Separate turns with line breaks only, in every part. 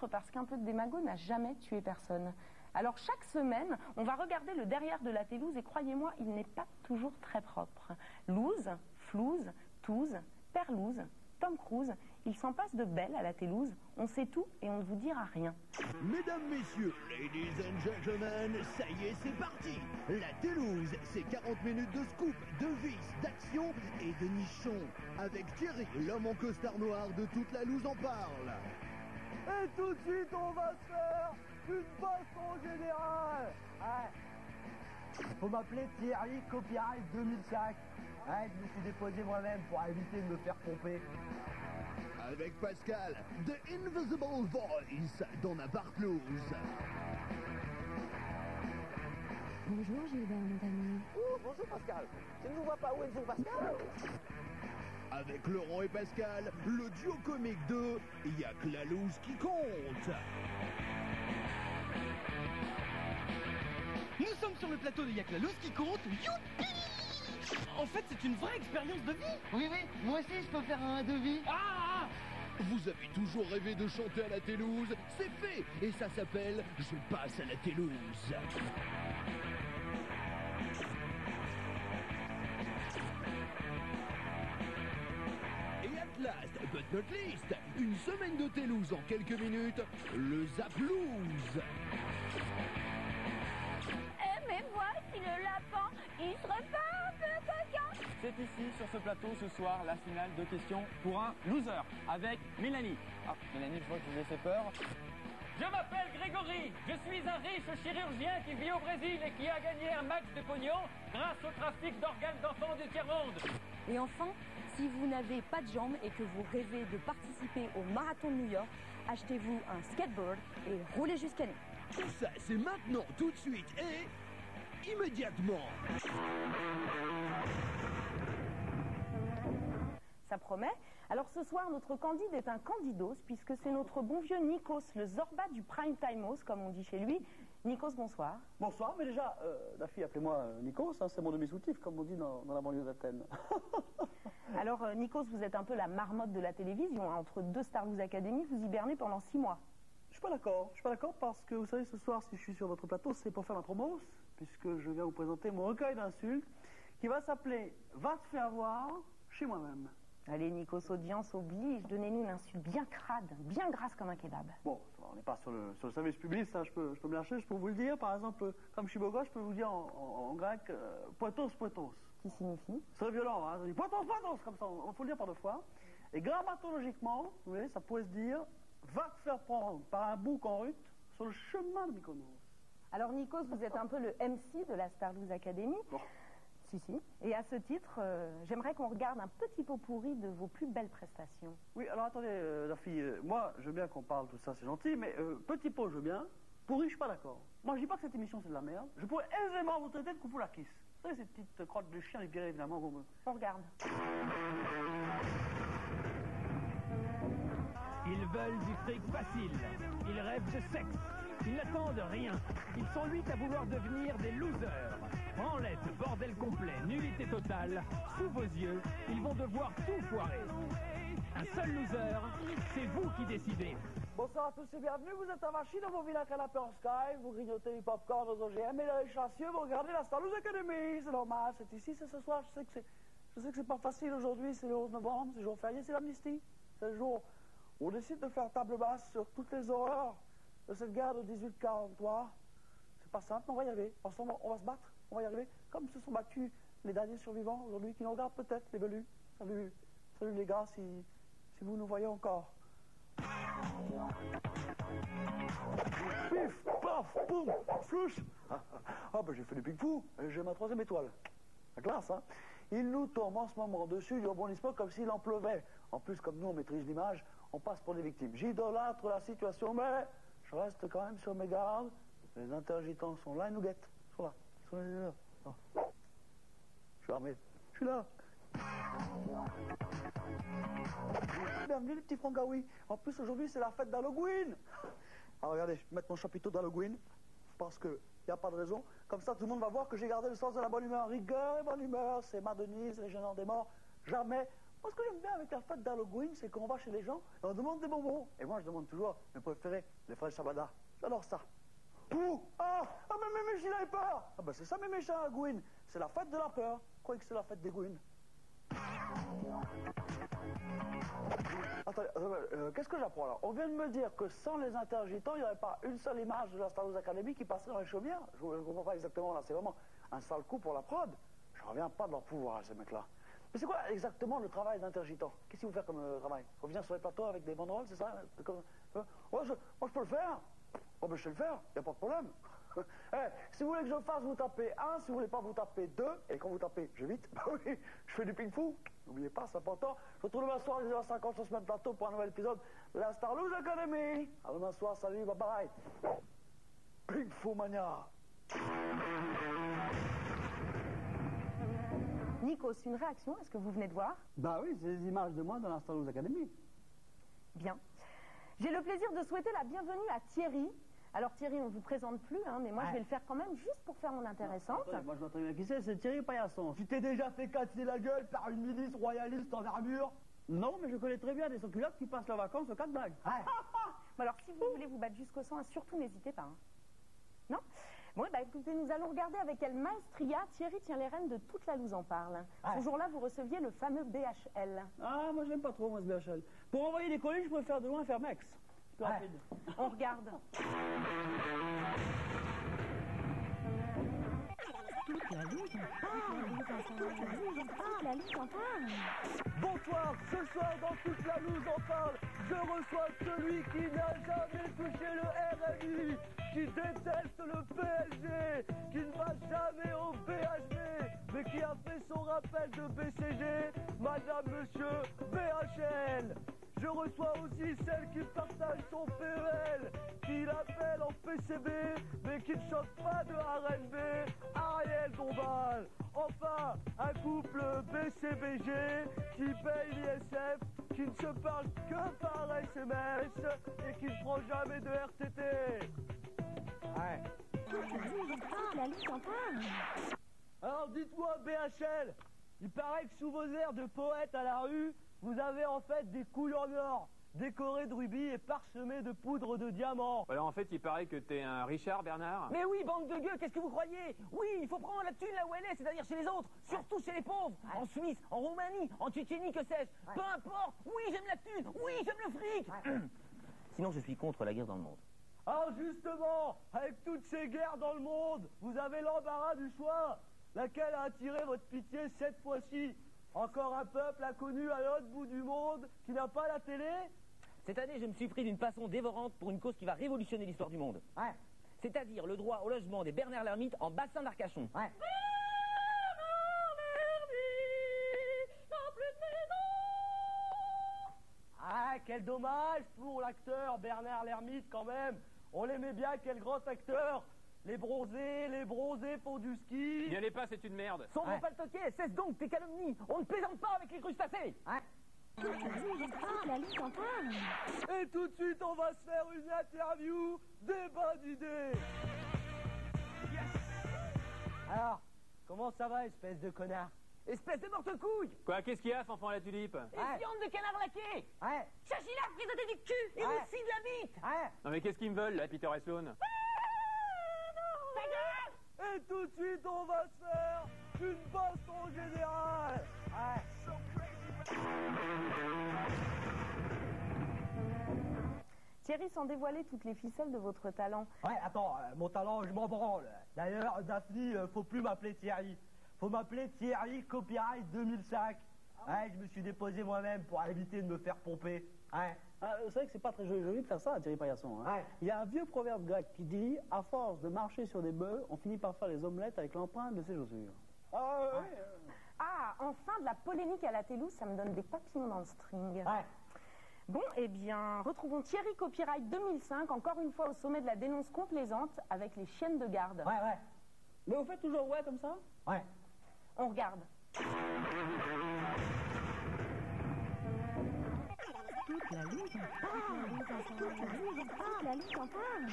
titre parce qu'un peu de démago n'a jamais tué personne. Alors chaque semaine, on va regarder le derrière de la Télouse et croyez-moi, il n'est pas toujours très propre. Loose, flouze, touze, perlouse, Tom Cruise, il s'en passe de belles à la Télouse. On sait tout et on ne vous dira rien.
Mesdames, messieurs, ladies and gentlemen, ça y est, c'est parti. La Télouse, c'est 40 minutes de scoop, de vis, d'action et de nichons. Avec Thierry, l'homme en costard noir de toute la loose en parle.
Et tout de suite, on va se faire une baston générale. Ouais. Faut m'appeler Thierry Copyright 2005. Ouais, je me suis déposé moi-même pour éviter de me faire pomper.
Avec Pascal, The Invisible Voice dans la Partlouse.
Bonjour Gilbert Montagnier.
Oh, bonjour Pascal. Tu ne nous vois pas, où êtes-vous Pascal?
Avec Laurent et Pascal, le duo comique de Y'a que la loose qui compte.
Nous sommes sur le plateau de Y'a que la loose qui compte. Youpi! En fait, c'est une vraie expérience de vie.
Oui, moi aussi je peux faire un devis.
Ah!
Vous avez toujours rêvé de chanter à la Télouse? C'est fait. Et ça s'appelle Je passe à la Télouse. Et at last, but not least, une semaine de Télouse en quelques minutes, le Zaplouse.
Mais voici le lapin, il serait pas un peu coquin?
C'est ici, sur ce plateau, ce soir, la finale de questions pour un loser avec Mélanie. Ah, Mélanie, je vois que vous avez fait peur.
Je m'appelle Grégory, je suis un riche chirurgien qui vit au Brésil et qui a gagné un max de pognon grâce au trafic d'organes d'enfants du tiers-monde.
Et enfin, si vous n'avez pas de jambes et que vous rêvez de participer au marathon de New York, achetez-vous un skateboard et roulez jusqu'à nous.
Tout ça, c'est maintenant, tout de suite et immédiatement.
Ça promet. Alors ce soir, notre candide est un candidos, puisque c'est notre bon vieux Nikos, le Zorba du prime timos, comme on dit chez lui. Nikos, bonsoir.
Bonsoir, mais déjà, la fille, appelez-moi Nikos, hein, c'est mon demi-soutif, comme on dit dans la banlieue d'Athènes.
Alors Nikos, vous êtes un peu la marmotte de la télévision, hein. Entre deux Starlouse Academy, vous hibernez pendant 6 mois.
Je suis pas d'accord parce que vous savez, ce soir, si je suis sur votre plateau, c'est pour faire la promo, puisque je viens vous présenter mon recueil d'insultes, qui va s'appeler « Va te faire voir chez moi-même ».
Allez Nikos, audience oblige, donnez-nous une insulte bien crade, bien grasse comme un kebab.
Bon, on n'est pas sur le service public, ça je peux me lâcher, je peux vous le dire, par exemple, comme je suis beau gosse, je peux vous dire en grec, poitos, poitos.
Qui signifie?
C'est violent, hein, ça dit poitos, poitos, comme ça, il faut le dire par 2 fois. Et grammatologiquement, vous voyez, ça pourrait se dire, va te faire prendre par un bouc en rut sur le chemin de Mykonos.
Alors Nikos, vous êtes un peu le MC de la Starlouse Academy.
Bon.
Si. Et à ce titre, j'aimerais qu'on regarde un petit pot pourri de vos plus belles prestations.
Oui, alors attendez, la fille, moi, je veux bien qu'on parle, tout ça, c'est gentil, mais petit pot, je veux bien. Pourri, je suis pas d'accord. Moi, je dis pas que cette émission, c'est de la merde. Je pourrais aisément vous traiter de Koufoulakis. Vous savez, ces petites crottes de chien, les guerriers, évidemment, vous me...
On regarde.
Ils veulent du fric facile, ils rêvent de sexe, ils n'attendent rien, ils sont 8 à vouloir devenir des losers. Branlette, bordel complet, nullité totale, sous vos yeux, ils vont devoir tout foirer. Un seul loser, c'est vous qui décidez.
Bonsoir à tous et bienvenue, vous êtes avachis dans vos vilains canapés en sky, vous grignotez du popcorn aux OGM et les chassieux, vous regardez la Starlouse Academy, c'est normal, c'est ici, c'est ce soir, je sais que c'est pas facile aujourd'hui, c'est le 11 novembre, c'est le jour férié, c'est l'amnistie, c'est le jour où on décide de faire table basse sur toutes les horreurs de cette guerre de 1843. C'est pas simple, mais on va y arriver, ensemble on va se battre, on va y arriver, comme se sont battus les derniers survivants aujourd'hui, qui nous regardent peut-être, les velus. Salut les gars, si vous nous voyez encore. Pif, paf, boum, flouche. Ah ben j'ai fait du pique-fou, j'ai ma 3e étoile. La classe, hein. Il nous tombe en ce moment dessus du rebondissement comme s'il en pleuvait. En plus, comme nous on maîtrise l'image, on passe pour des victimes. J'idolâtre la situation, mais je reste quand même sur mes gardes. Les intergitants sont là, ils nous guettent. Ils sont là. Ils sont là. Non. Je suis armé. Je suis là. Bienvenue les petits frangaouis. En plus aujourd'hui c'est la fête d'Halloween. Alors regardez, je vais mettre mon chapiteau d'Halloween parce que il n'y a pas de raison. Comme ça tout le monde va voir que j'ai gardé le sens de la bonne humeur. Rigueur et bonne humeur, c'est ma Denise, les gênants des morts. Jamais Moi, ce que j'aime bien avec la fête d'Halloween, c'est qu'on va chez les gens et on demande des bonbons. Et moi, je demande toujours mes préférés, les fraises Shabada. J'adore ça. Ouh, mais j'y avais peur. Ah, bah, c'est ça, mes méchants Halloween. C'est la fête de la peur. Croyez que c'est la fête des Gouines. Attendez, qu'est-ce que j'apprends là? On vient de me dire que sans les intergitants, il n'y aurait pas une seule image de la Star Wars Academy qui passerait dans les chaumières. Je ne comprends pas exactement là, c'est vraiment un sale coup pour la prod. Je reviens pas de leur pouvoir, ces mecs-là. Mais c'est quoi exactement le travail d'intergitant? Qu'est-ce qu'ils vont faire comme travail? Revenir sur les plateaux avec des banderoles, c'est ça? Moi, je peux le faire. Oh, ben je sais le faire, il n'y a pas de problème. Si vous voulez que je fasse, vous tapez 1, si vous voulez pas, vous tapez 2, et quand vous tapez, je vais vite, bah oui, je fais du ping-fou. N'oubliez pas, c'est important. Je vous retrouve demain soir à 10h50 sur ce même plateau pour un nouvel épisode de la Star Wars Academy. À demain soir, salut, bye bye. Ping-Fou Mania.
Nikos, une réaction à ce que vous venez de voir?
Bah oui, c'est des images de moi dans la Star Wars Academy.
Bien. J'ai le plaisir de souhaiter la bienvenue à Thierry. Alors Thierry, on ne vous présente plus, hein, mais moi je vais le faire quand même juste pour faire mon intéressante.
Attendez, moi je vois très bien qui c'est Thierry Paillasson. Tu t'es déjà fait casser la gueule par une milice royaliste en armure? Non, mais je connais très bien des sans-culottes qui passent leurs vacances aux 4 blagues.
Bon, alors si vous voulez vous battre jusqu'au sang, surtout n'hésitez pas. Hein. Non? Bon, bah écoutez, nous allons regarder avec quelle maestria Thierry tient les rênes de toute la loose en parle. Ce jour-là, vous receviez le fameux BHL.
Ah, moi j'aime pas trop, moi, ce BHL. Pour envoyer des colis, je préfère de loin faire Mex. Plus rapide.
On regarde.
Toute la loose en parle.
Bonsoir, ce soir dans Toute la loose en parle, je reçois celui qui n'a jamais touché le RMI, qui déteste le PSG, qui ne va jamais au BHB, mais qui a fait son rappel de BCG, Madame Monsieur BHL. Je reçois aussi celle qui partage son PEL, qui l'appelle en PCB, mais qui ne chante pas de RNB, Ariel Dombal. Enfin, un couple BCBG qui paye l'ISF, qui ne se parle que par SMS et qui ne prend jamais de RTT.
La loose en parle.
Alors dites-moi BHL, il paraît que sous vos airs de poète à la rue, vous avez en fait des couilles en or, décorées de rubis et parsemées de poudre de diamant.
Alors en fait, il paraît que t'es un Richard, Bernard.
Mais oui, bande de gueux, qu'est-ce que vous croyez? Oui, il faut prendre la thune là où elle est, c'est-à-dire chez les autres, surtout chez les pauvres, en Suisse, en Roumanie, en Tchétchénie, que sais-je, peu importe, oui, j'aime la thune, oui, j'aime le fric.
Sinon, je suis contre la guerre dans le monde.
Alors justement, avec toutes ces guerres dans le monde, vous avez l'embarras du choix. Laquelle a attiré votre pitié cette fois-ci? Encore un peuple inconnu à l'autre bout du monde qui n'a pas la télé?
Cette année, je me suis pris d'une passion dévorante pour une cause qui va révolutionner l'histoire du monde. C'est-à-dire le droit au logement des Bernard l'Ermite en bassin d'Arcachon.
Ah, quel dommage pour l'acteur Bernard l'Ermite quand même. On l'aimait bien, quel grand acteur. Les bronzés font du ski.
N'y allez pas, c'est une merde.
Sombre pas le toquet, cesse donc tes calomnies, on ne plaisante pas avec les crustacés.
La loose en parle.
Et tout de suite, on va se faire une interview débat d'idées. Alors, comment ça va, espèce de connard?
Espèce de morte-couille.
Quoi, qu'est-ce qu'il y a, fanfan à la tulipe?
Et viande de canard laqué. Chachila, présenté du cul et aussi de la bite.
Non mais qu'est-ce qu'ils me veulent, là, Peter et Sloan?
Et tout de suite, on va se faire une baston générale.
Thierry, sans dévoiler toutes les ficelles de votre talent.
Attends, mon talent, je m'en branle. D'ailleurs, Daphne, faut plus m'appeler Thierry. Faut m'appeler Thierry Copyright 2005. Je me suis déposé moi-même pour éviter de me faire pomper. Vous savez que c'est pas très joli de faire ça, Thierry Paillasson. Il y a un vieux proverbe grec qui dit « À force de marcher sur des bœufs, on finit par faire les omelettes avec l'empreinte de ses chaussures. »
Enfin, de la polémique à la télouse, ça me donne des papillons dans le string. Bon, eh bien, retrouvons Thierry Copyright 2005, encore une fois au sommet de la dénonce complaisante, avec les chiennes de garde.
Mais vous faites toujours comme ça?
On regarde.
Toute la loose en parle.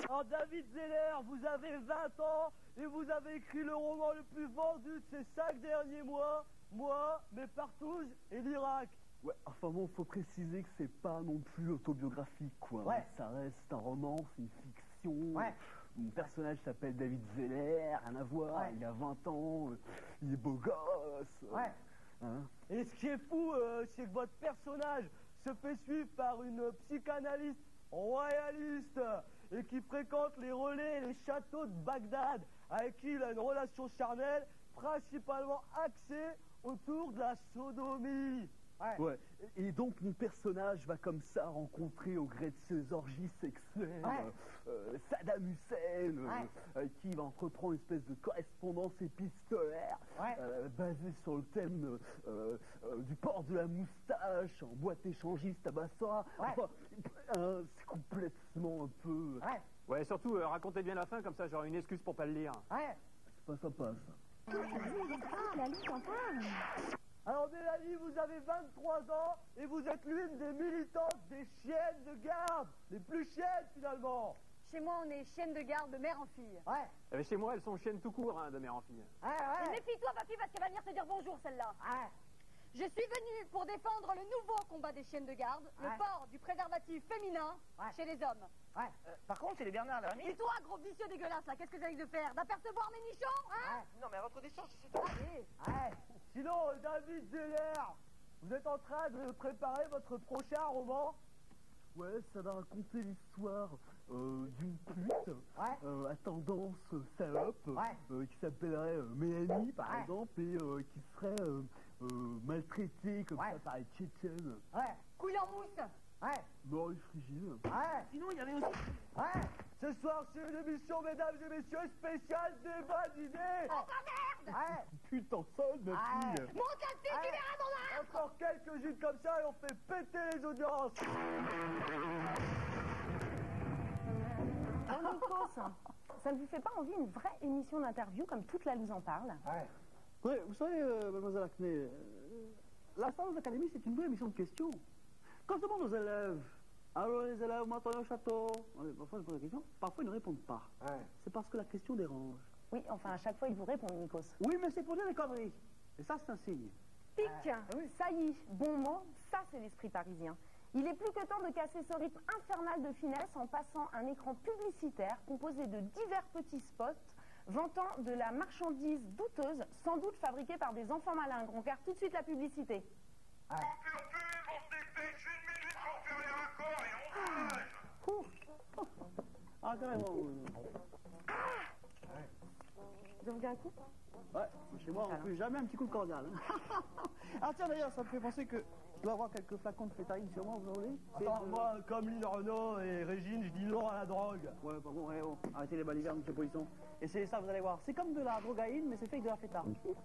Alors David Zeller, vous avez 20 ans et vous avez écrit le roman le plus vendu de ces 5 derniers mois. moi, mes partouches et l'Irak.
Ouais, enfin bon, faut préciser que c'est pas non plus autobiographique, quoi.
Ouais.
Ça reste un roman, c'est une fiction.
Ouais.
Mon personnage s'appelle David Zeller, rien à voir,
Ouais.
il a 20 ans, il est beau gosse.
Ouais.
Hein?
Et ce qui est fou, c'est que votre personnage se fait suivre par une psychanalyste royaliste et qui fréquente les relais et les châteaux de Bagdad, avec qui il a une relation charnelle principalement axée autour de la sodomie.
Ouais. Et donc mon personnage va comme ça rencontrer au gré de ses orgies sexuelles Saddam Hussein, avec qui il va entreprendre une espèce de correspondance épistolaire basée sur le thème du port de la moustache en boîte échangiste à Bassora. Enfin, c'est complètement un peu...
Ouais, surtout, racontez bien la fin, comme ça j'aurai une excuse pour pas le lire.
C'est pas sympa, ça.
Alors Mélanie, vous avez 23 ans et vous êtes l'une des militantes des chiennes de garde, les plus chiennes finalement.
Chez moi, on est chienne de garde de mère en fille.
Eh ben, chez moi, elles sont chiennes tout court, hein, de mère en fille.
Et méfie-toi, papy, parce qu'elle va venir te dire bonjour, celle-là. Je suis venue pour défendre le nouveau combat des chiennes de garde, le port du préservatif féminin chez les hommes.
Par contre, c'est les Bernard Lhermitte.
Et toi, gros vicieux dégueulasse, là, qu'est-ce que t'as envie de faire? D'apercevoir mes nichons, hein?
Non, mais à votre décharge, c'est tout.
Sinon, David Zeller, vous êtes en train de préparer votre prochain roman?
Ouais, ça va raconter l'histoire d'une pute à tendance salope qui s'appellerait Mélanie, par exemple, et qui serait maltraitée comme ça par les Tchétchènes.
Couille en mousse.
Non, les frigides.
Sinon, il y avait aussi... Ce soir, c'est une émission, mesdames et messieurs, spéciale débat d'idées.
Oh, merde!
Putain, seule, ma fille.
Monte là-dessus, tu verras mon arbre!
Encore quelques-unes comme ça et on fait péter les audiences.
Alors, Nikos, ça ne vous fait pas envie une vraie émission d'interview comme toute la loose en parle?
Ouais, vous savez, mademoiselle Acné, la Star Wars Academy, c'est une vraie émission de questions. Quand je demande aux élèves, alors les élèves, vous m'entendez au château? Parfois, je pose la question, parfois ils ne répondent pas. C'est parce que la question dérange.
Oui, enfin, à chaque fois, ils vous répondent, Nikos.
Oui, mais c'est pour dire des conneries. Et ça, c'est un signe.
Pic, saillie, bon mot, ça c'est l'esprit parisien. Il est plus que temps de casser ce rythme infernal de finesse en passant un écran publicitaire composé de divers petits spots vantant de la marchandise douteuse, sans doute fabriquée par des enfants malingres. On regarde tout de suite la publicité.
On se dépêche, 1 minute pour faire les raccords et on se
Ah, carrément.
Vous avez un coup?
Ouais, chez moi, on ne fait jamais un petit coup de cordial. Hein. Ah tiens, d'ailleurs, ça me fait penser que je dois avoir quelques flacons de fétaïne sur moi, vous en voulez?
Moi, comme Lynn Renault et Régine, je dis non à la drogue.
Ouais, pardon, arrêtez les balivernes, monsieur Polisson. Et c'est ça, vous allez voir. C'est comme de la drogaïne, mais c'est fait avec de la feta.
C'est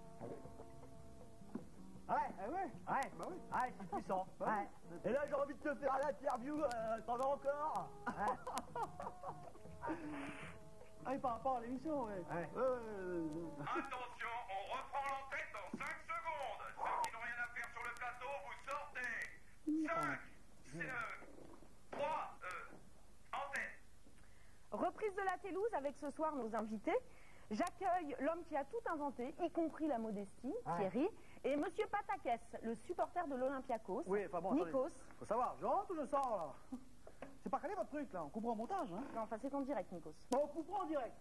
puissant. Et là, j'ai envie de te faire l'interview, t'en as encore?
Par rapport à l'émission,
Attention, on reprend l'antenne dans 5 secondes. Ceux qui n'ont rien à faire sur le plateau, vous sortez. 5, 3, antenne.
Reprise de la Télouse avec ce soir nos invités. J'accueille l'homme qui a tout inventé, y compris la modestie, Thierry, et Monsieur Patakès, le supporter de l'Olympiakos, Nikos.
Faut savoir, je rentre ou je sors, là? C'est pas calé votre truc, là, on comprend au montage, hein?
Non, enfin c'est en direct, Nikos.
Bon, on comprend en direct.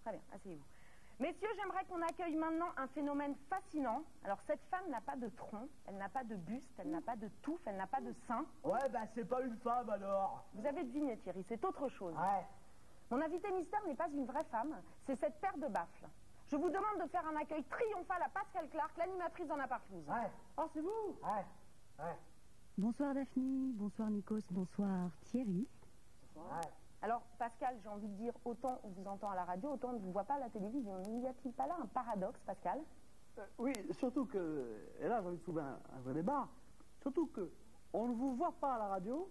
Très bien, asseyez-vous. Messieurs, j'aimerais qu'on accueille maintenant un phénomène fascinant. Alors cette femme n'a pas de tronc, elle n'a pas de buste, elle n'a pas de touffe, elle n'a pas de sein.
Ouais, bah c'est pas une femme alors.
Vous avez deviné, Thierry, c'est autre chose. Mon invité mystère n'est pas une vraie femme, c'est cette paire de baffles. Je vous demande de faire un accueil triomphal à Pascal Clark, l'animatrice d'En Apartlouse.
Oh, c'est vous?
Bonsoir Daphne, bonsoir Nikos, bonsoir Thierry.
Alors Pascal, j'ai envie de dire, autant on vous entend à la radio, autant on ne vous voit pas à la télévision. N'y a-t-il pas là un paradoxe, Pascal?
Oui, surtout que, et là j'ai envie de soulever un vrai débat, surtout que on ne vous voit pas à la radio,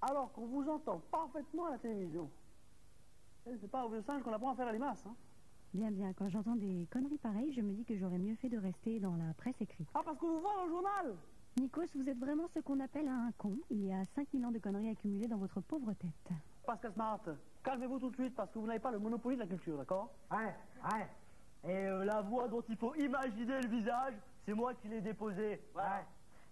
alors qu'on vous entend parfaitement à la télévision. C'est pas au vieux singe qu'on apprend à faire la limace, hein.
Bien, quand j'entends des conneries pareilles, je me dis que j'aurais mieux fait de rester dans la presse écrite.
Ah, parce qu'on vous voit dans le journal?
Nikos, vous êtes vraiment ce qu'on appelle un con. Il y a 5000 ans de conneries accumulées dans votre pauvre tête.
Pascal Smart, calmez-vous tout de suite parce que vous n'avez pas le monopole de la culture, d'accord?
Et la voix dont il faut imaginer le visage, C'est moi qui l'ai déposé. Voilà.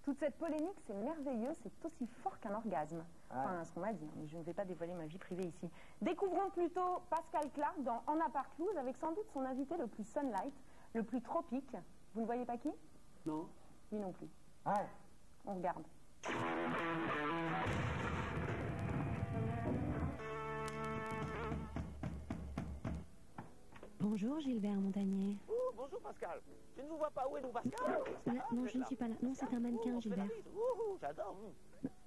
Toute cette polémique, c'est merveilleux, c'est aussi fort qu'un orgasme. Enfin, ce qu'on m'a dit, mais je ne vais pas dévoiler ma vie privée ici. Découvrons plutôt Pascal Clark dans En Apartlouse, avec sans doute son invité le plus sunlight, le plus tropique. Vous ne voyez pas qui?
Non.
Lui non plus.
Ouais.
On regarde.
Bonjour Gilbert Montagnier.
Bonjour Pascal. Je ne vous vois pas. Où est donc Pascal?
Là, non, je ne suis pas là. Non, c'est un mannequin, Gilbert.
J'adore.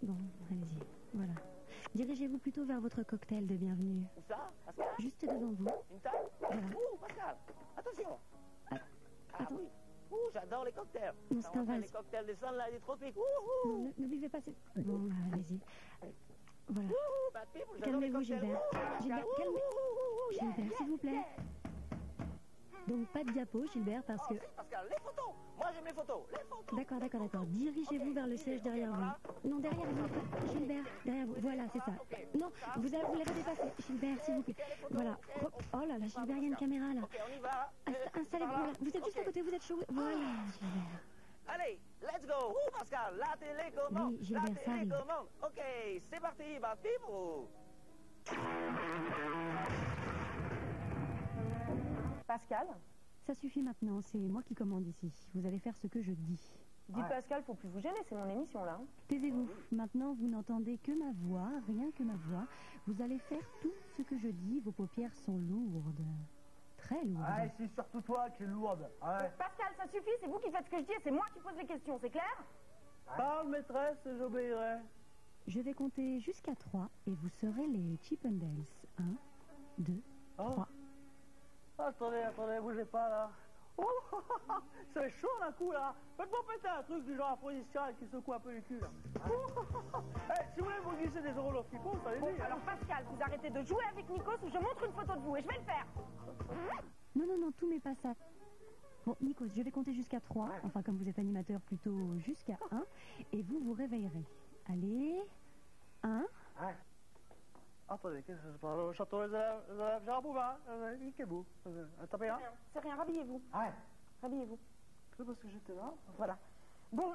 Bon, allez-y. Voilà. Dirigez-vous plutôt vers votre cocktail de bienvenue.
Où ça, Pascal?
Juste devant vous.
Une table?
Voilà.
Pascal, attention.
Attends.
Oui. J'adore les cocktails.
Non, c'est un vase.
Les cocktails des sunlight des tropiques.
Non, ne buvez pas. Bon, bah, allez-y. Voilà.
Bad people,
Calmez-vous, Gilbert. Gilbert, calmez-vous. Gilbert, s'il vous plaît. Donc, pas de diapo, Gilbert, parce que...
Pascal, les photos. Moi, j'aime les photos. Les photos.
D'accord. Dirigez-vous vers le siège derrière vous. Non, derrière vous. Gilbert, derrière vous. Voilà, c'est ça. Non, vous l'avez dépassé. Gilbert, s'il vous plaît. Voilà. Oh là là, Gilbert, il y a une caméra, là.
Ok, on y va.
Installez-vous. Voilà. Vous êtes juste à côté, vous êtes chaud. Voilà, Gilbert.
Allez, let's go. Pascal, la télécommande.
Oui, Gilbert, ça arrive.
Ok, c'est parti, bad people.
Pascal?
Ça suffit maintenant, c'est moi qui commande ici. Vous allez faire ce que je dis.
Dites Pascal, faut plus vous gêner, c'est mon émission là.
Taisez-vous. Maintenant, vous n'entendez que ma voix, rien que ma voix. Vous allez faire tout ce que je dis. Vos paupières sont lourdes. Très lourdes.
Ouais, c'est surtout toi qui es lourde. Ouais.
Pascal, ça suffit, c'est vous qui faites ce que je dis et c'est moi qui pose les questions, c'est clair?
Parle, maîtresse, et j'obéirai.
Je vais compter jusqu'à 3 et vous serez les Chippendales. 1, 2, 3.
Attendez, bougez pas là. Oh, c'est chaud d'un coup là. Faites-moi péter un truc du genre aphrodisiaque qui secoue un peu les culs là. Si vous voulez vous glisser des euros l'offripon, ça allez-y.
Alors Pascal, vous arrêtez de jouer avec Nikos ou je montre une photo de vous et je vais le faire.
Non, tout n'est pas ça. Bon, Nikos, je vais compter jusqu'à 3. Enfin, comme vous êtes animateur, plutôt jusqu'à 1. Et vous vous réveillerez. Allez. 1.
Attendez, qu'est-ce que c'est pas le château des élèves Gérard Bouvin, niquez-vous. Tapez un.
C'est rien, rhabillez-vous. Rhabillez-vous.
C'est parce que j'étais là.
Voilà. Bon,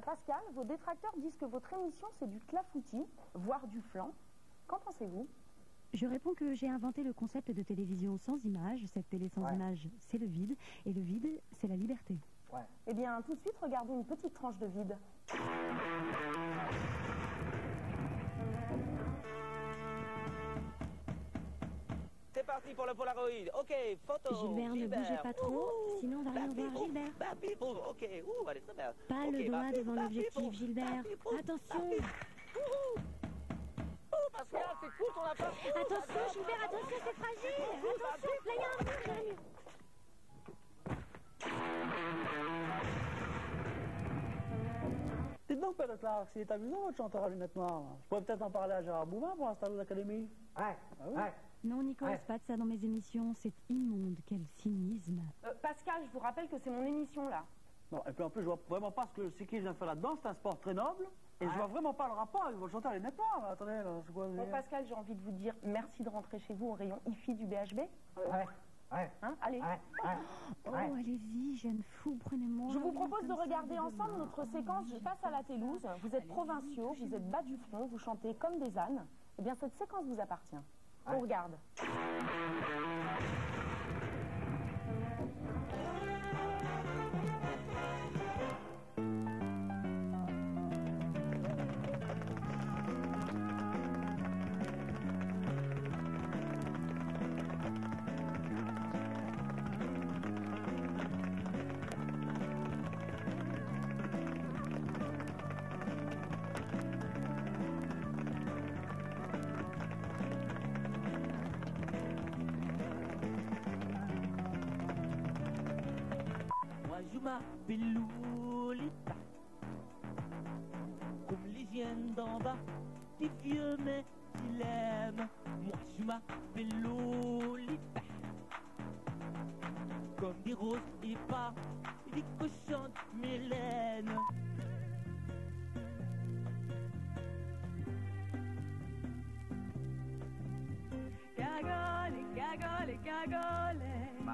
Pascal, vos détracteurs disent que votre émission c'est du clafoutis, voire du flan. Qu'en pensez-vous?
Je réponds que j'ai inventé le concept de télévision sans image. Cette télé sans image, c'est le vide. Et le vide, c'est la liberté.
Eh bien, tout de suite, regardons une petite tranche de vide.
C'est parti pour le Polaroid. Ok, photo.
Gilbert, ne bougez pas trop, sinon on va rien voir, Gilbert.
Bad people. Ok, allez, c'est bien.
Pas le doigt devant l'objectif, Gilbert. Attention.
Pascal, c'est cool ton appart.
Attention, Gilbert, attention, c'est fragile. Attention, là, il y a un mur, il y a un mur.
Dites donc, Père Clark, s'il est amusant votre chanteur à lunettes noires. Je pourrais peut-être en parler à Gérard Bouvin pour installer l'Académie.
Non, Nicolas, pas de ça dans mes émissions. C'est immonde. Quel cynisme.
Pascal, je vous rappelle que c'est mon émission là.
Non, et puis en plus, je vois vraiment pas ce qu'il vient faire là-dedans. C'est un sport très noble. Et je vois vraiment pas le rapport avec votre chanteur à lunettes noires. Attendez, là, c'est quoi?
Bon, Pascal, j'ai envie de vous dire merci de rentrer chez vous au rayon IFI du BHB. Hein, allez.
Oh, allez-y, jeune fou, prenez-moi.
Je vous propose de regarder ensemble notre séquence Face à la Télouse. Vous êtes provinciaux, vous êtes bas du front, vous chantez comme des ânes. Eh bien, cette séquence vous appartient. On regarde.
Je m'appelle Lolita, comme les jeunes d'en bas, des vieux mais qui l'aiment. Moi je m'appelle Lolita, comme des roses et pas des cochons de Mélène.
Cagole, cagole, cagole.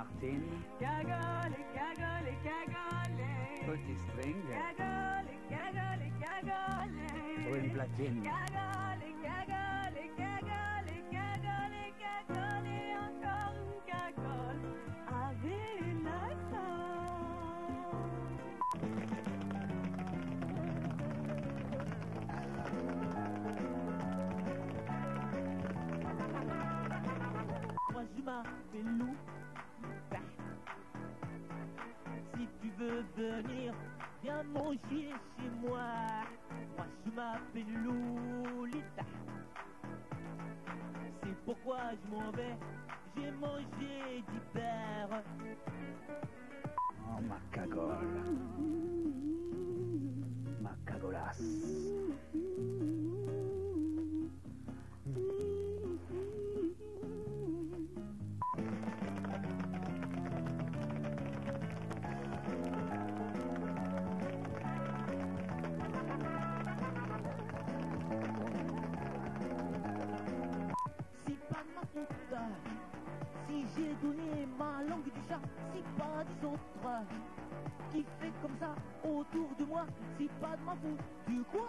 Martin.
Cagole, cagole, cagole.
Petit string.
Cagole, cagole, cagole.
Brune platine.
Cagole, cagole, cagole, cagole, cagole, et encore une cagole. Avec la
Moi je m'appelle Lou. Si tu veux venir, viens manger chez moi. Moi je m'appelle Loulita. C'est pourquoi je m'en vais. J'ai mangé du père.
Oh, ma cagole. Ma cagolasse.
C'est pas de ma faute. Si j'ai donné ma langue du chat, c'est pas des autres. Qui fait comme ça autour de moi, c'est pas de ma faute. De quoi?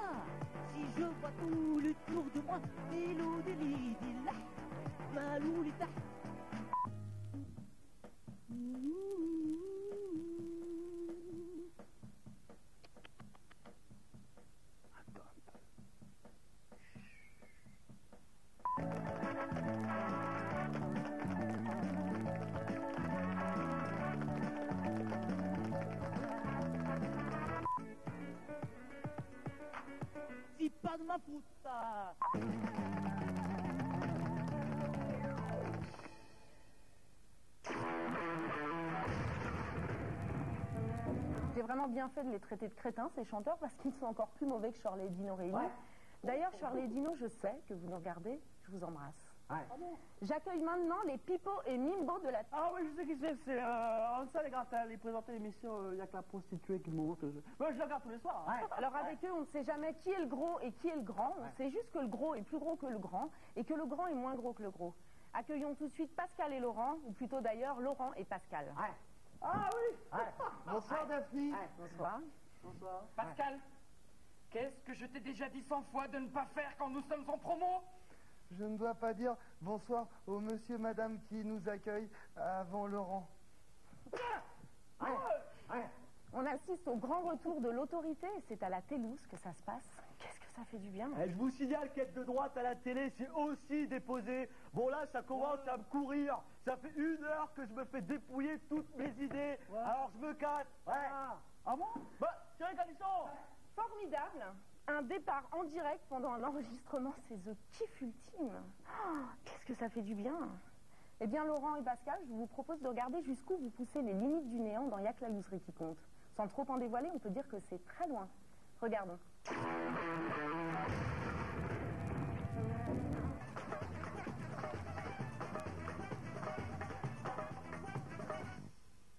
Si je vois tout le tour de moi, Dilo dili dila, ma loulita. C'est pas de ma faute.
J'ai vraiment bien fait de les traiter de crétins, ces chanteurs, parce qu'ils sont encore plus mauvais que Shirley et Dino réunis.
Ouais.
D'ailleurs, Shirley et Dino, je sais que vous nous regardez, je vous embrasse.
Ouais.
J'accueille maintenant les Pipo et Mimbo de la...
Ah oui, je sais qui c'est Ansel et Gretel, ils présentaient l'émission, il n'y a que la prostituée qui monte. Moi, je la regarde tous les soirs. Hein.
Alors avec eux, on ne sait jamais qui est le gros et qui est le grand. On sait juste que le gros est plus gros que le grand et que le grand est moins gros que le gros. Accueillons tout de suite Pascal et Laurent, ou plutôt d'ailleurs Laurent et Pascal.
Ah oui.
Bonsoir Daphne.
Bonsoir.
Bonsoir.
Pascal, qu'est-ce que je t'ai déjà dit 100 fois de ne pas faire quand nous sommes en promo?
Je ne dois pas dire bonsoir au monsieur, madame qui nous accueille avant Laurent.
On assiste au grand retour de l'autorité et c'est à la Télouse que ça se passe. Qu'est-ce que ça fait du bien.
Je vous signale qu'être de droite à la télé, c'est aussi déposé. Bon là, ça commence à me courir. Ça fait 1 heure que je me fais dépouiller toutes mes idées. Alors je me casse. Ah bon? Bah, Thierry Calisson.
Formidable. Un départ en direct pendant un enregistrement, c'est the kiff ultime. Oh, qu'est-ce que ça fait du bien. Eh bien, Laurent et Pascal, je vous propose de regarder jusqu'où vous poussez les limites du néant dans Y'a que la loserie qui compte. Sans trop en dévoiler, on peut dire que c'est très loin. Regardons.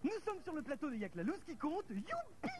Nous sommes sur le plateau de Y'a que la loose qui compte. Youpi!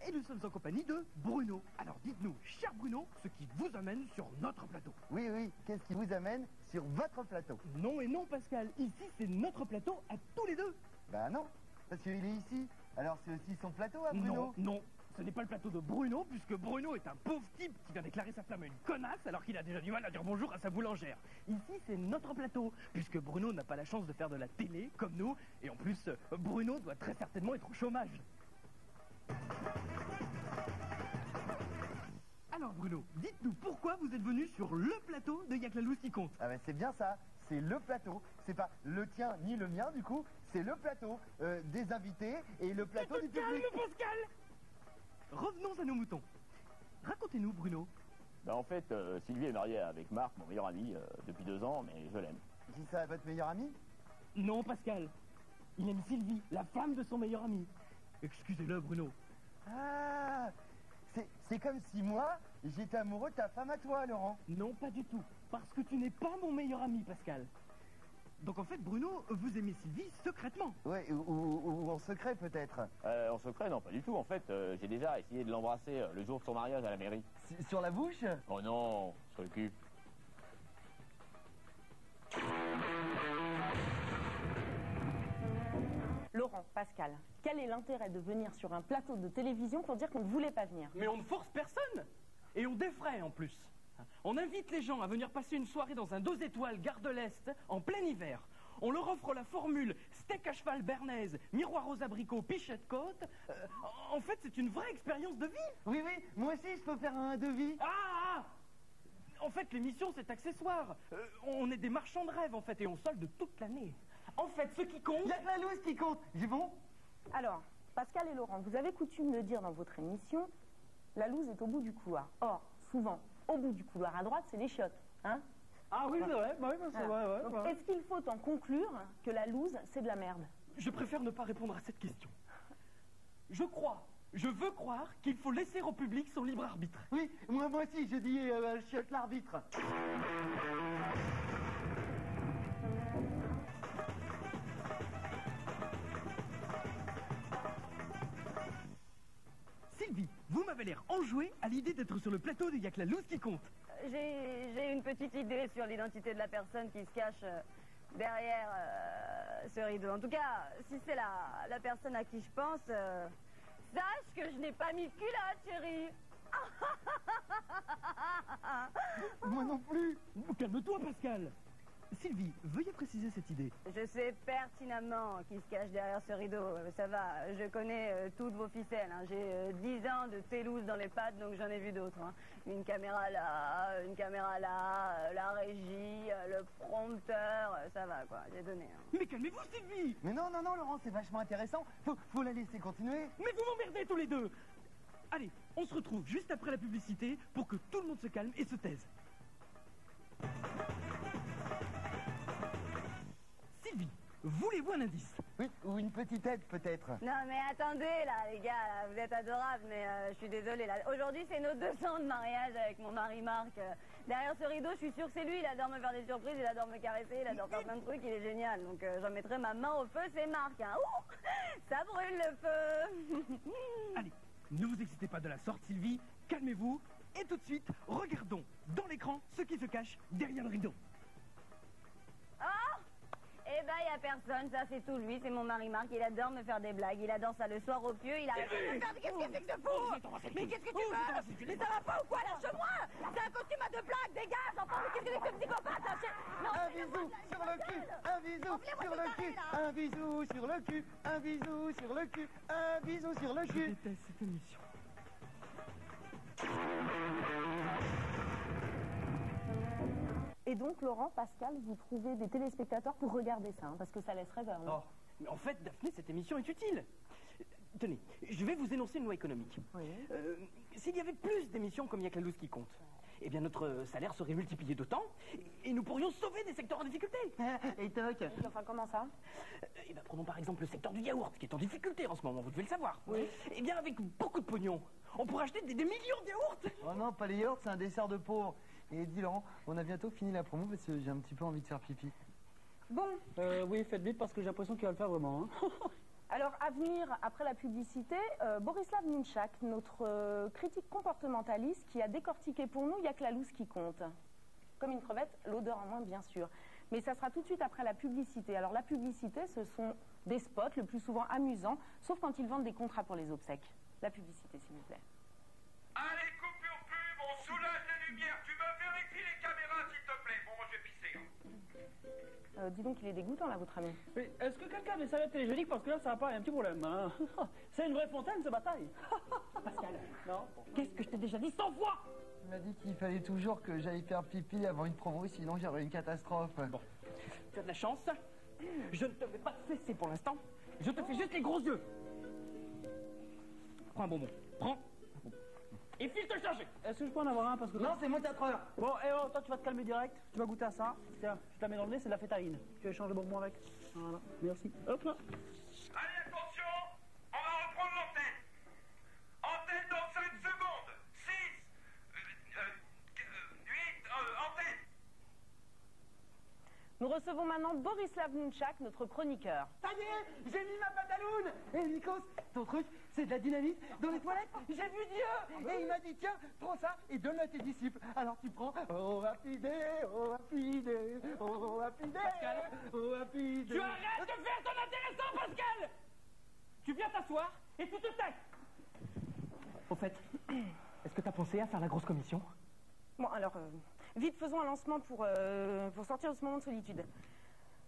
Et nous sommes en compagnie de Bruno. Alors dites-nous, cher Bruno, ce qui vous amène sur notre plateau.
Oui, oui, qu'est-ce qui vous amène sur votre plateau?
Non et non, Pascal. Ici, c'est notre plateau à tous les deux.
Bah non, parce qu'il est ici. Alors c'est aussi son plateau à Bruno?
Non, non. Ce n'est pas le plateau de Bruno, puisque Bruno est un pauvre type qui vient déclarer sa flamme à une connasse alors qu'il a déjà du mal à dire bonjour à sa boulangère. Ici, c'est notre plateau, puisque Bruno n'a pas la chance de faire de la télé comme nous, et en plus, Bruno doit très certainement être au chômage. Alors Bruno, dites-nous pourquoi vous êtes venu sur le plateau de Y'a que la loose qui compte.
Ah bah c'est bien ça, c'est le plateau. C'est pas le tien ni le mien du coup, c'est le plateau des invités et le plateau du public.
Calme Pascal. Revenons à nos moutons. Racontez-nous Bruno.
En fait, Sylvie est mariée avec Marc, mon meilleur ami, depuis 2 ans, mais je l'aime.
Qui ça, votre meilleur ami?
Non Pascal, il aime Sylvie, la femme de son meilleur ami. Excusez-le Bruno.
Ah, c'est comme si moi, j'étais amoureux de ta femme à toi, Laurent.
Non, pas du tout. Parce que tu n'es pas mon meilleur ami, Pascal. Donc en fait, Bruno, vous aimez Sylvie secrètement.
Ouais, ou en secret peut-être.
En secret, non, pas du tout. En fait, j'ai déjà essayé de l'embrasser le jour de son mariage à la mairie.
Sur la bouche?
Oh non, sur le cul.
Pascal, quel est l'intérêt de venir sur un plateau de télévision pour dire qu'on ne voulait pas venir?
Mais on ne force personne. Et on défraie en plus. On invite les gens à venir passer une soirée dans un 2 étoiles Gare de l'Est en plein hiver. On leur offre la formule steak à cheval bernaise, miroir aux abricots, pichette côte. En fait, c'est une vraie expérience de vie.
Oui, oui, moi aussi je peux faire un devis.
Ah! En fait, l'émission, c'est accessoire. On est des marchands de rêve, en fait, et on solde toute l'année. En fait, ce qui compte...
Il y a que la loose qui compte. J'y bon?
Alors, Pascal et Laurent, vous avez coutume de dire dans votre émission, la loose est au bout du couloir. Or, souvent, au bout du couloir à droite, c'est les chiottes, hein?
Ah oui, c'est vrai, bah oui, bah c'est vrai,
Donc,
ouais.
est-ce qu'il faut en conclure que la loose, c'est de la merde?
Je préfère ne pas répondre à cette question. Je veux croire qu'il faut laisser au public son libre arbitre.
Oui, moi aussi, je dis chiotte l'arbitre.
Sylvie, vous m'avez l'air enjouée à l'idée d'être sur le plateau de Y'a que la loose qui compte.
J'ai une petite idée sur l'identité de la personne qui se cache derrière ce rideau. En tout cas, si c'est la personne à qui je pense, sache que je n'ai pas mis de culotte, chérie.
Moi non plus.
Calme-toi, Pascal. Sylvie, veuillez préciser cette idée.
Je sais pertinemment qui se cache derrière ce rideau. Ça va, je connais toutes vos ficelles. Hein. J'ai 10 ans de télouse dans les pattes, donc j'en ai vu d'autres. Hein. Une caméra là, la régie, le prompteur, ça va quoi, j'ai donné. Hein.
Mais calmez-vous, Sylvie.
Mais non, Laurent, c'est vachement intéressant. Faut la laisser continuer.
Mais vous m'emmerdez tous les deux. Allez, on se retrouve juste après la publicité pour que tout le monde se calme et se taise. Sylvie, voulez-vous un indice?
Oui, ou une petite aide peut-être.
Non mais attendez là les gars, là, vous êtes adorables mais je suis désolée là. Aujourd'hui c'est nos 200 ans de mariage avec mon mari Marc. Derrière ce rideau je suis sûre que c'est lui, il adore me faire des surprises, il adore me caresser, il adore faire plein de trucs, il est génial. Donc j'en mettrai ma main au feu, c'est Marc. Hein. Ouh, ça brûle le feu.
Allez, ne vous excitez pas de la sorte Sylvie, calmez-vous et tout de suite regardons dans l'écran ce qui se cache derrière le rideau.
Oh! Eh ben, y a personne, ça c'est tout lui, c'est mon mari Marc, il adore me faire des blagues, il adore ça le soir au pieu, il arrête de me faire, qu'est-ce que c'est que ce fou? Mais qu'est-ce que tu veux? Mais ça va pas ou quoi, lâche-moi? C'est un costume à 2 plaques, dégage, enfin, mais qu'est-ce que c'est que ce psychopathe, lâchez?
Un bisou sur le cul, un bisou sur le cul, un bisou sur le cul, un bisou sur le cul, un bisou sur le cul.
Je déteste cette émission.
Et donc, Laurent, Pascal, vous trouvez des téléspectateurs pour regarder ça, hein, parce que ça laisse rêveur.
Oh, mais en fait, Daphné, cette émission est utile. Tenez, je vais vous énoncer une loi économique.
Oui.
S'il y avait plus d'émissions comme Y'a que la loose qui compte, eh bien notre salaire serait multiplié d'autant et nous pourrions sauver des secteurs en difficulté.
Et toc.
Enfin, comment ça?
Eh bien, prenons par exemple le secteur du yaourt qui est en difficulté en ce moment, vous devez le savoir.
Oui.
Eh bien, avec beaucoup de pognon, on pourrait acheter des millions de yaourts.
Oh non, pas les yaourts, c'est un dessert de pauvre. Et dis Laurent, on a bientôt fini la promo parce que j'ai un petit peu envie de faire pipi.
Bon.
Oui, faites vite parce que j'ai l'impression qu'il va le faire vraiment. Hein.
Alors, à venir, après la publicité, Borislav Nunchak, notre critique comportementaliste qui a décortiqué pour nous, il n'y a que la loose qui compte. Comme une crevette, l'odeur en moins, bien sûr. Mais ça sera tout de suite après la publicité. Alors, la publicité, ce sont des spots, le plus souvent amusants, sauf quand ils vendent des contrats pour les obsèques. La publicité, s'il vous plaît.
Allez, coupure pub, on soulage les lumières. Tu me vérifies les caméras, s'il te plaît. Bon, moi, je vais pisser. Hein.
Dis donc, il est dégoûtant, là, votre ami.
Mais est-ce que quelqu'un a des serviettes téléphoniques? Parce que là, ça va pas, il y a un petit problème. Hein. C'est une vraie fontaine, ce bataille.
Pascal,
non?
qu'est-ce que je t'ai déjà dit 100 fois?
Il m'a dit qu'il fallait toujours que j'aille faire pipi avant une promo, sinon j'aurais une catastrophe.
Bon, tu as de la chance. Je ne te fais pas cesser pour l'instant. Je te fais juste les gros yeux. Prends un bonbon. Prends. Et file te charger.
Est-ce que je peux en avoir un parce que...
Non, c'est moi 4 heures.
Bon, et oh, toi tu vas te calmer direct, tu vas goûter à ça. Tiens, je te la mets dans le nez, c'est de la fétaline. Tu veux échanger le bonbon avec? Voilà, merci. Hop là.
Allez, attention, on va reprendre l'antenne. Antenne dans 5 secondes. 6, 8, antenne.
Nous recevons maintenant Borislav Nunchak, notre chroniqueur.
Ça y est, j'ai mis ma pataloune. Et Nikos, ton truc, c'est de la dynamite dans les toilettes. J'ai vu Dieu. Et il m'a dit, tiens, prends ça et donne à tes disciples. Alors tu prends, oh rapide, oh rapide, oh rapide,
Pascal,
oh rapide.
tu arrêtes de faire ton intéressant, Pascal.
Tu viens t'asseoir et tu te tais. Au fait, est-ce que t'as pensé à faire la grosse commission?
Bon, alors, vite, faisons un lancement pour sortir de ce moment de solitude.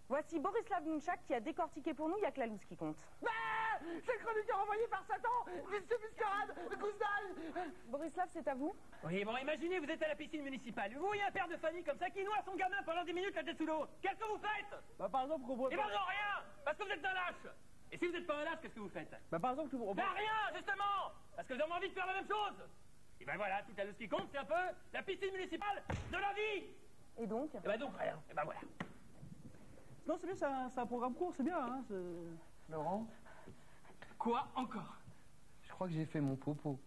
Voici Borislav Nunchak qui a décortiqué pour nous, il n'y a que la loose qui compte.
C'est le chroniqueur envoyé par Satan, Monsieur Muscarade, Gouzdal.
Borislav, c'est à vous?
Oui, bon, imaginez, vous êtes à la piscine municipale. Vous voyez un père de famille comme ça qui noie son gamin pendant 10 minutes la tête sous l'eau. Qu'est-ce que vous faites?
Bah, par exemple,
Eh ben non, rien. Parce que vous êtes un lâche. Et si vous n'êtes pas un lâche, qu'est-ce que vous faites?
Bah, par exemple,
Ben rien, justement. Parce que vous avez envie de faire la même chose. Et ben voilà, toute la loose qui compte, c'est un peu la piscine municipale de la vie.
Et donc?
Et ben donc, rien. Et ben voilà.
Non, c'est bien, c'est un programme court, c'est bien, hein.
Laurent,
Quoi encore?
je crois que j'ai fait mon popo.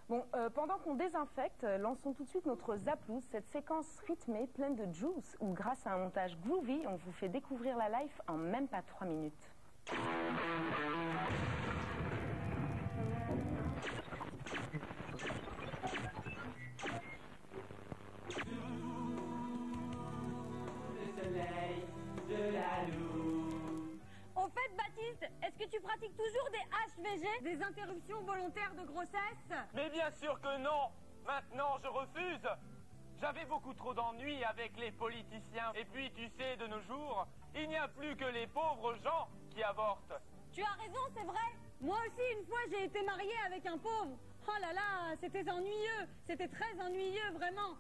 Bon, pendant qu'on désinfecte, lançons tout de suite notre Zaplouse, cette séquence rythmée, pleine de juice, où grâce à un montage groovy, on vous fait découvrir la life en même pas 3 minutes.
Le soleil de la loue.
Au fait, Baptiste, est-ce que tu pratiques toujours des HVG, des interruptions volontaires de grossesse?
Mais bien sûr que non. Maintenant, je refuse. J'avais beaucoup trop d'ennuis avec les politiciens. Et puis, tu sais, de nos jours, il n'y a plus que les pauvres gens qui avortent.
Tu as raison, c'est vrai. Moi aussi, une fois, j'ai été mariée avec un pauvre. Oh là là, c'était ennuyeux. C'était très ennuyeux, vraiment.